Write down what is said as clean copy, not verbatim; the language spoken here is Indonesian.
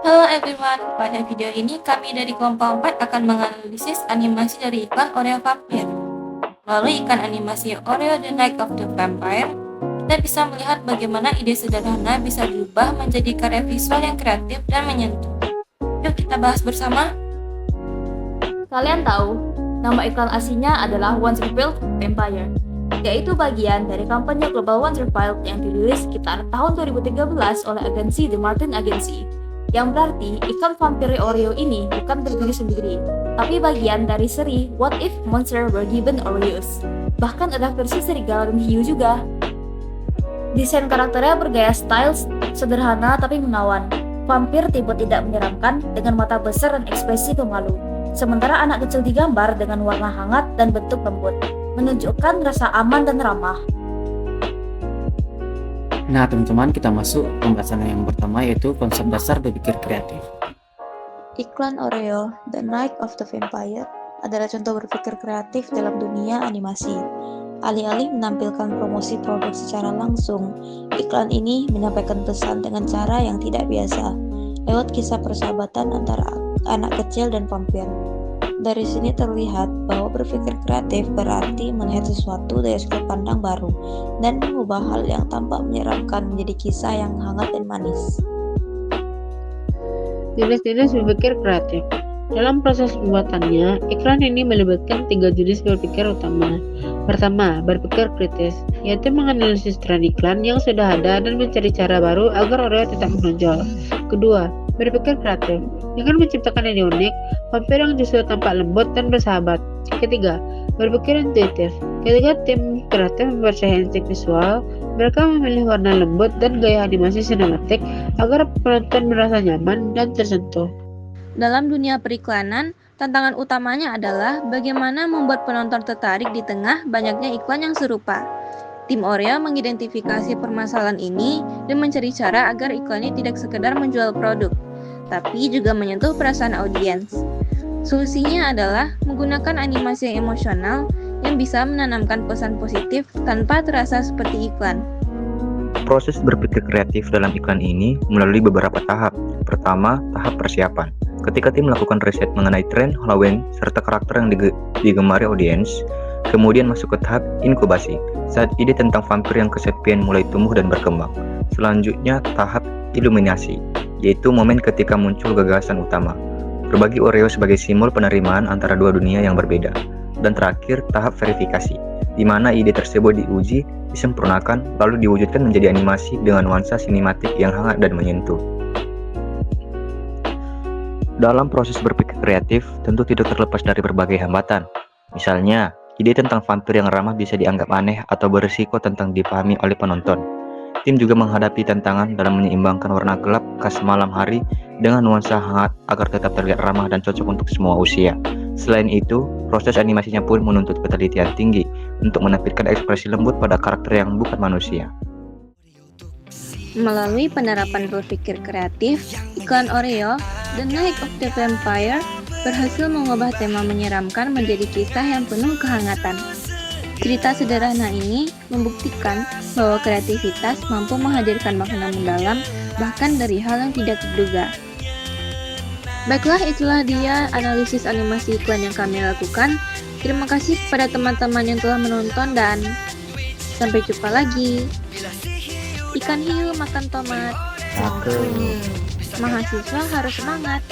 Halo everyone, pada video ini kami dari kelompok 4 akan menganalisis animasi dari iklan Oreo Vampire. Melalui iklan animasi Oreo The Night of the Vampire, kita bisa melihat bagaimana ide sederhana bisa diubah menjadi karya visual yang kreatif dan menyentuh. Yuk kita bahas bersama. Kalian tahu, nama iklan aslinya adalah Once Rebuilt Vampire, yaitu bagian dari kampanye Global Once Rebuilt yang dirilis sekitar tahun 2013 oleh agensi The Martin Agency. Yang berarti iklan vampire Oreo ini bukan berdiri sendiri, tapi bagian dari seri What If Monster Were Given Oreos. Bahkan ada versi serigala dan hiu juga. Desain karakternya bergaya style sederhana tapi menawan. Vampir tipe tidak menyeramkan dengan mata besar dan ekspresi pemalu. Sementara anak kecil digambar dengan warna hangat dan bentuk lembut, menunjukkan rasa aman dan ramah. Nah teman-teman, kita masuk pembahasan yang pertama, yaitu konsep dasar berpikir kreatif. Iklan Oreo, The Night of the Vampire, adalah contoh berpikir kreatif dalam dunia animasi. Alih-alih menampilkan promosi produk secara langsung, iklan ini menyampaikan pesan dengan cara yang tidak biasa, lewat kisah persahabatan antara anak kecil dan vampir. Dari sini terlihat bahwa berpikir kreatif berarti melihat sesuatu dari sudut pandang baru dan mengubah hal yang tampak menyeramkan menjadi kisah yang hangat dan manis. Jenis-jenis berpikir kreatif. Dalam proses pembuatannya, iklan ini melibatkan 3 jenis berpikir utama. Pertama, berpikir kritis, yaitu menganalisis tren iklan yang sudah ada dan mencari cara baru agar Oreo tetap menonjol. Kedua, berpikir kreatif, dengan menciptakan ide unik, vampir yang justru tampak lembut dan bersahabat. Ketiga, berpikir intuitif, ketika tim kreatif mempercayai insting visual, mereka memilih warna lembut dan gaya animasi sinematik agar penonton merasa nyaman dan tersentuh. Dalam dunia periklanan, tantangan utamanya adalah bagaimana membuat penonton tertarik di tengah banyaknya iklan yang serupa. Tim Oreo mengidentifikasi permasalahan ini dan mencari cara agar iklannya tidak sekedar menjual produk, tapi juga menyentuh perasaan audiens. Solusinya adalah menggunakan animasi yang emosional yang bisa menanamkan pesan positif tanpa terasa seperti iklan. Proses berpikir kreatif dalam iklan ini melalui beberapa tahap. Pertama, tahap persiapan. Ketika tim melakukan riset mengenai tren Halloween serta karakter yang digemari audiens, kemudian masuk ke tahap inkubasi, saat ide tentang vampir yang kesepian mulai tumbuh dan berkembang. Selanjutnya, tahap iluminasi, yaitu momen ketika muncul gagasan utama, berbagi Oreo sebagai simbol penerimaan antara dua dunia yang berbeda. Dan terakhir, tahap verifikasi, di mana ide tersebut diuji, disempurnakan, lalu diwujudkan menjadi animasi dengan nuansa sinematik yang hangat dan menyentuh. Dalam proses berpikir kreatif, tentu tidak terlepas dari berbagai hambatan. Misalnya, ide tentang vampir yang ramah bisa dianggap aneh atau berisiko tentang dipahami oleh penonton. Tim juga menghadapi tantangan dalam menyeimbangkan warna gelap khas malam hari dengan nuansa hangat agar tetap terlihat ramah dan cocok untuk semua usia. Selain itu, proses animasinya pun menuntut ketelitian tinggi untuk menampilkan ekspresi lembut pada karakter yang bukan manusia. Melalui penerapan berpikir kreatif, iklan Oreo, The Night of the Vampire, berhasil mengubah tema menyeramkan menjadi kisah yang penuh kehangatan. Cerita sederhana ini membuktikan bahwa kreativitas mampu menghadirkan makna mendalam bahkan dari hal yang tidak terduga. Baiklah, itulah dia analisis animasi iklan yang kami lakukan. Terima kasih kepada teman-teman yang telah menonton dan sampai jumpa lagi. Ikan hiu makan tomat. Mahasiswa harus semangat.